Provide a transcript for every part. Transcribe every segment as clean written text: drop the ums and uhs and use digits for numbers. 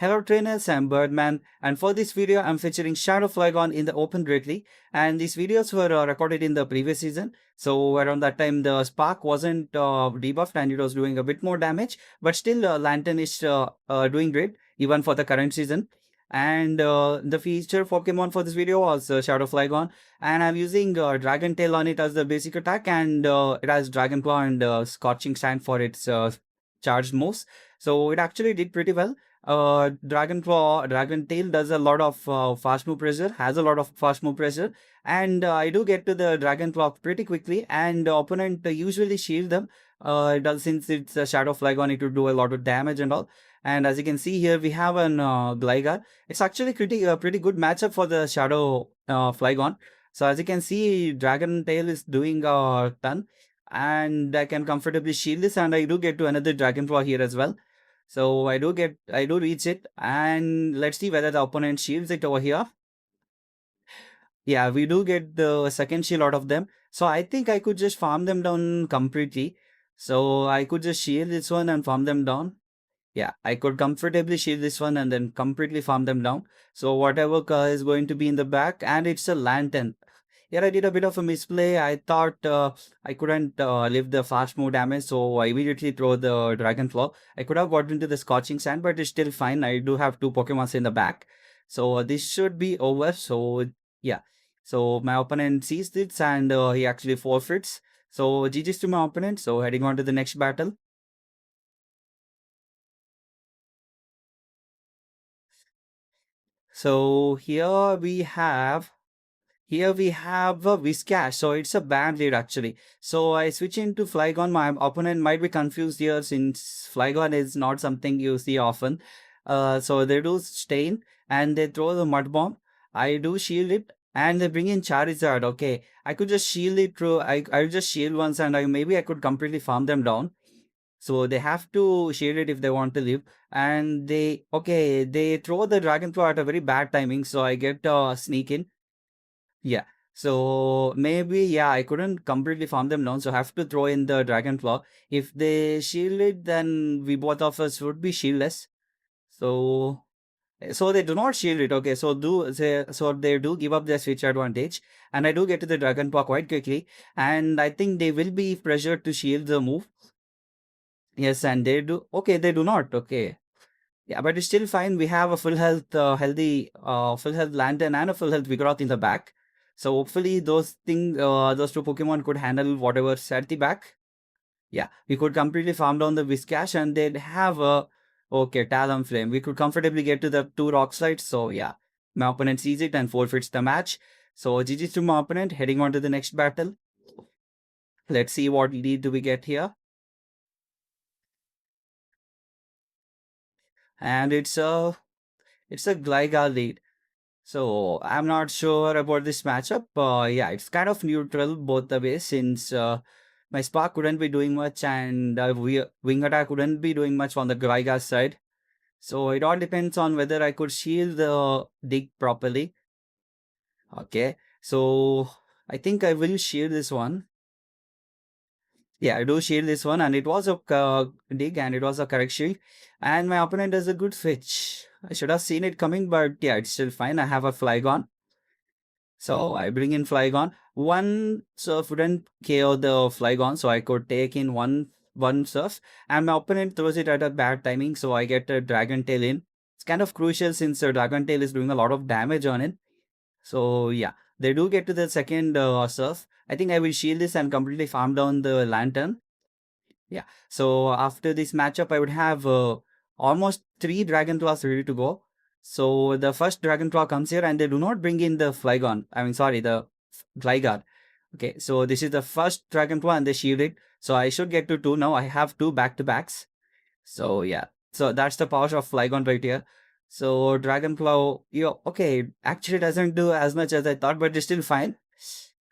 Hello trainers, I'm Birdman, and for this video I'm featuring Shadow FLYGON in the open directly, and these videos were recorded in the previous season. So around that time the Spark wasn't debuffed and it was doing a bit more damage, but still Lantern is doing great even for the current season. And the feature Pokemon for this video was Shadow FLYGON, and I'm using Dragon Tail on it as the basic attack, and it has Dragon Claw and Scorching Sand for its charged moves. So it actually did pretty well. Dragon Claw, Dragon Tail does a lot of fast move pressure, has a lot of fast move pressure, and I do get to the Dragon Claw pretty quickly, and the opponent usually shield them. It does, since it's a Shadow Flygon, it will do a lot of damage and all. And as you can see here, we have an Gligar. It's actually pretty good matchup for the Shadow Flygon. So as you can see, Dragon Tail is doing a ton, and I can comfortably shield this, and I do get to another Dragon Claw here as well. So I do reach it, and let's see whether the opponent shields it over here. Yeah, we do get the second shield out of them. So I think I could just farm them down completely. So I could just shield this one and farm them down. Yeah, I could comfortably shield this one and then completely farm them down. So whatever is going to be in the back, and it's a Lantern. Here I did a bit of a misplay. I thought I couldn't live the fast move damage, so I immediately throw the Dragon Claw. I could have got into the Scorching Sand, but it's still fine. I do have two Pokemons in the back. So this should be over. So yeah. So my opponent sees this and he actually forfeits. So GG's to my opponent. So heading on to the next battle. So here we have a Whiscash, so it's a bad lead actually. So I switch into Flygon. My opponent might be confused here since Flygon is not something you see often. So they do Stain and they throw the Mud Bomb. I do shield it and they bring in Charizard. Okay, I could just shield it through. I just shield once and maybe I could completely farm them down. So they have to shield it if they want to live. And they throw the Dragon Claw at a very bad timing. So I get sneak in. Yeah. So maybe, yeah, I couldn't completely farm them down, so I have to throw in the Dragon Claw. If they shield it, then we both of us would be shieldless. So they do not shield it. Okay, so they do give up their switch advantage, and I do get to the Dragon Claw quite quickly, and I think they will be pressured to shield the move. Yes, and they do. Okay, they do not. Okay. Yeah, but it's still fine. We have a full health Lantern and a full health Vigoroth in the back. So hopefully those two Pokemon could handle whatever's at the back. Yeah, we could completely farm down the Whiscash and they'd have a, okay, Talonflame. We could comfortably get to the two rock slides. So yeah, my opponent sees it and forfeits the match. So GG's to my opponent, heading on to the next battle. Let's see what lead do we get here. And it's a Gligar lead. So I'm not sure about this matchup. Yeah, it's kind of neutral both the ways since my Spark couldn't be doing much and Wing Attack couldn't be doing much on the Gligar side. So it all depends on whether I could shield the dig properly. Okay, so I think I will shield this one. Yeah, I do shield this one, and it was a dig and it was a correct shield. And my opponent does a good switch. I should have seen it coming, but yeah, it's still fine. I have a Flygon. So I bring in Flygon. One surf wouldn't KO the Flygon, so I could take in one surf, and my opponent throws it at a bad timing, so I get a Dragon Tail in. It's kind of crucial since Dragon Tail is doing a lot of damage on it. So yeah, they do get to the second surf. I think I will shield this and completely farm down the Lantern. Yeah. So after this matchup, I would have almost three Dragon Claws ready to go. So the first Dragon Claw comes here and they do not bring in the Flygon. I mean, sorry, the Gligar. Okay, so this is the first Dragon Claw and they shield it. So I should get to two now. I have two back-to-backs. So yeah, so that's the power of Flygon right here. So Dragon Claw, okay, actually doesn't do as much as I thought, but it's still fine.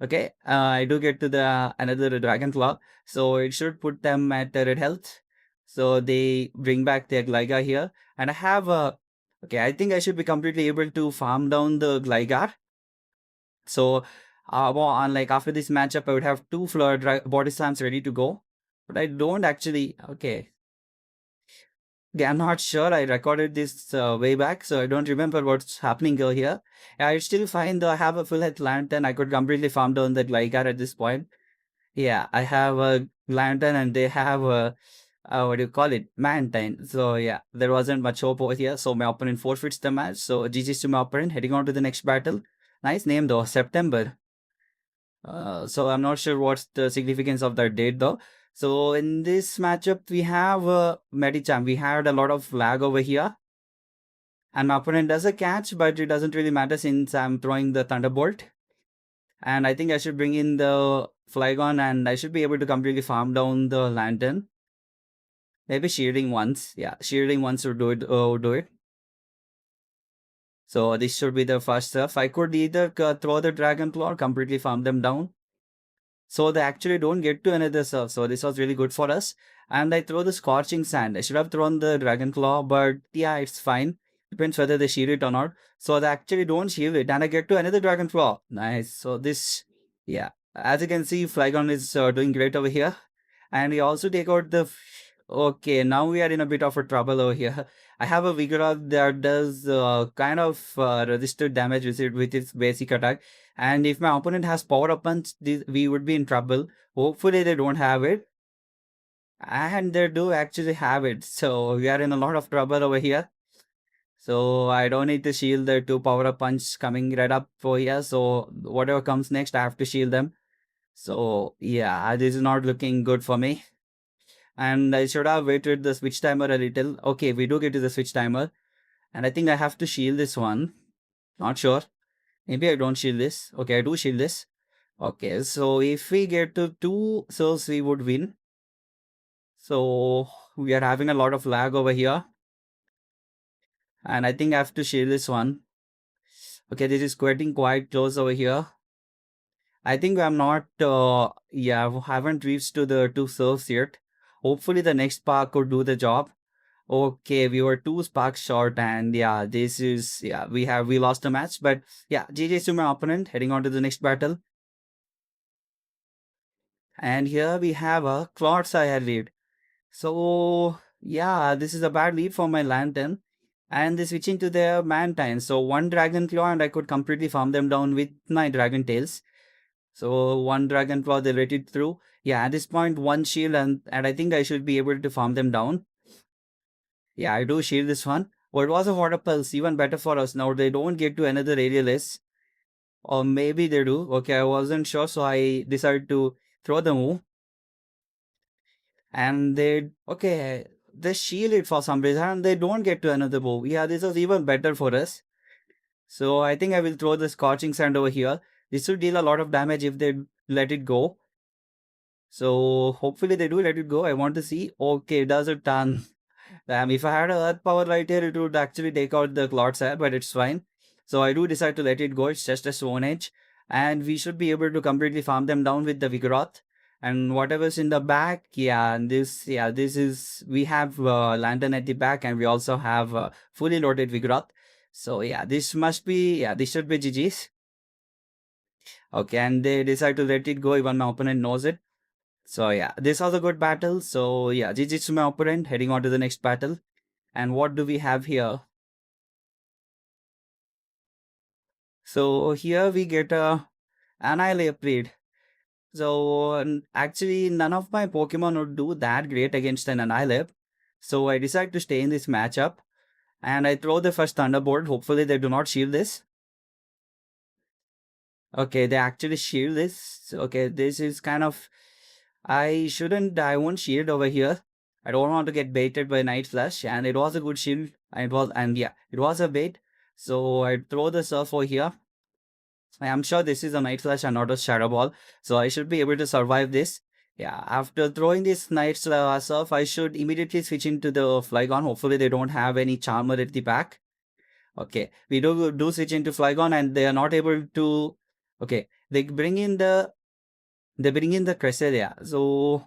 Okay, I do get to the another Dragon Claw, so it should put them at red health. So they bring back their Gligar here, and I have a. Okay, I think I should be completely able to farm down the Gligar. So, on like after this matchup, I would have two Flood, Body Slams, ready to go, but I don't actually. Okay, I'm not sure. I recorded this way back, so I don't remember what's happening over here. I still find I have a full health lantern. I could completely farm down the Gligar at this point. Yeah, I have a lantern and they have a what do you call it? Mantine. So yeah, there wasn't much hope over here. So my opponent forfeits the match. So GG's to my opponent. Heading on to the next battle. Nice name though, September. So I'm not sure what's the significance of that date though. So in this matchup, we have Medicham. We had a lot of lag over here. And my opponent does a catch, but it doesn't really matter since I'm throwing the Thunderbolt. And I think I should bring in the Flygon and I should be able to completely farm down the Lantern. Maybe shielding once. Yeah, shielding once would do it. Would do it. So this should be the first stuff. I could either throw the Dragon Claw or completely farm them down. So they actually don't get to another serve. So this was really good for us. And I throw the Scorching Sand. I should have thrown the Dragon Claw, but yeah, it's fine. Depends whether they shield it or not. So they actually don't shield it. And I get to another Dragon Claw. Nice. So this, yeah. As you can see, Flygon is doing great over here. And we also take out the... Okay, now we are in a bit of a trouble over here. I have a Vigoroth that does kind of resisted damage with its basic attack. And if my opponent has power up punch, we would be in trouble. Hopefully they don't have it. And they do actually have it. So we are in a lot of trouble over here. So I don't need to shield the two power up punch coming right up for here. So whatever comes next, I have to shield them. So yeah, this is not looking good for me. And I should have waited the switch timer a little. Okay, we do get to the switch timer. And I think I have to shield this one. Not sure. Maybe I don't shield this. Okay, I do shield this. Okay, so if we get to 2 souls, we would win. So we are having a lot of lag over here. And I think I have to shield this one. Okay, this is getting quite close over here. I think I'm not, haven't reached to the 2 serves yet. Hopefully the next spark could do the job. Okay, we were 2 sparks short and yeah, this is, yeah, we lost the match. But yeah, GG's to my opponent, heading on to the next battle. And here we have a Clodsire lead. So yeah, this is a bad lead for my Lantern. And they switching to their Mantine. So one Dragon Claw and I could completely farm them down with my Dragon Tails. So one Dragon Claw, they let it through. Yeah, at this point, one shield and I think I should be able to farm them down. Yeah, I do shield this one. But it was a Water Pulse, even better for us. Now they don't get to another Aerialist. Or maybe they do. Okay, I wasn't sure, so I decided to throw the move. And they shield it for some reason and they don't get to another move. Yeah, this was even better for us. So I think I will throw the Scorching Sand over here. This will deal a lot of damage if they let it go. So hopefully they do let it go. I want to see. Okay, it does a ton. Damn, if I had a Earth Power right here, it would actually take out the Clodsire, but it's fine. So I do decide to let it go. It's just a Stone Edge. And we should be able to completely farm them down with the Vigoroth. And whatever's in the back, this is, we have Lantern at the back and we also have fully loaded Vigoroth. So yeah, this should be GG's. Okay, and they decide to let it go even my opponent knows it. So yeah, this was a good battle. So yeah, GG's to my opponent, heading on to the next battle. And what do we have here? So here we get a Annihilate. So actually none of my Pokemon would do that great against an Annihilate. So I decide to stay in this matchup. And I throw the first Thunderbolt. Hopefully they do not shield this. Okay, they actually shield this. Okay, this is kind of... I won't shield over here. I don't want to get baited by Night Flash. And it was a good shield. It was a bait. So I throw the Surf over here. I am sure this is a Night Flash and not a Shadow Ball. So I should be able to survive this. Yeah, after throwing this Night Surf, I should immediately switch into the Flygon. Hopefully they don't have any Charmer at the back. Okay, we do switch into Flygon and they are not able to... Okay, they bring in the Cresselia. So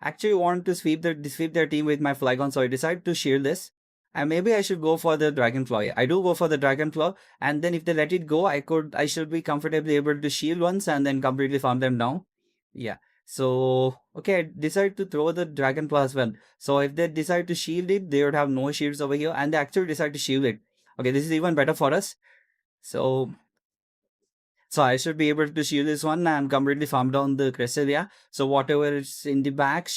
actually want to sweep their team with my Flygon. So I decide to shield this. And maybe I should go for the Dragonfly. I do go for the Dragonfly, and then if they let it go, I should be comfortably able to shield once and then completely farm them down. Yeah. So, okay, I decide to throw the Dragon Plus one. So if they decide to shield it, they would have no shields over here, and they actually decide to shield it. Okay, this is even better for us. So, so I should be able to shield this one and completely farm down the Cresselia. So whatever is in the back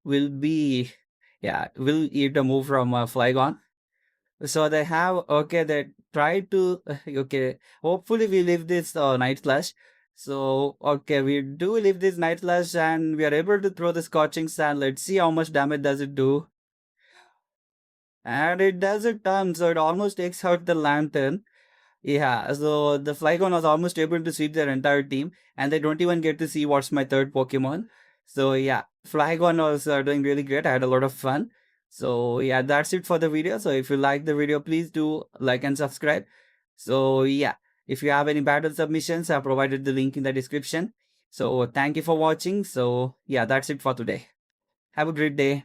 will be, yeah, will eat a move from Flygon. So they have, okay, they try to, okay, hopefully we leave this Night Slash. So, okay, we do leave this Night Slash and we are able to throw the Scorching Sand. Let's see how much damage does it do. And it does a ton, so it almost takes out the Lantern. Yeah, so the Flygon was almost able to sweep their entire team, and they don't even get to see what's my third Pokemon. So yeah, Flygon was doing really great. I had a lot of fun. So yeah, that's it for the video. So if you like the video, please do like and subscribe. So yeah, if you have any battle submissions, I provided the link in the description. So thank you for watching. So yeah, that's it for today. Have a great day.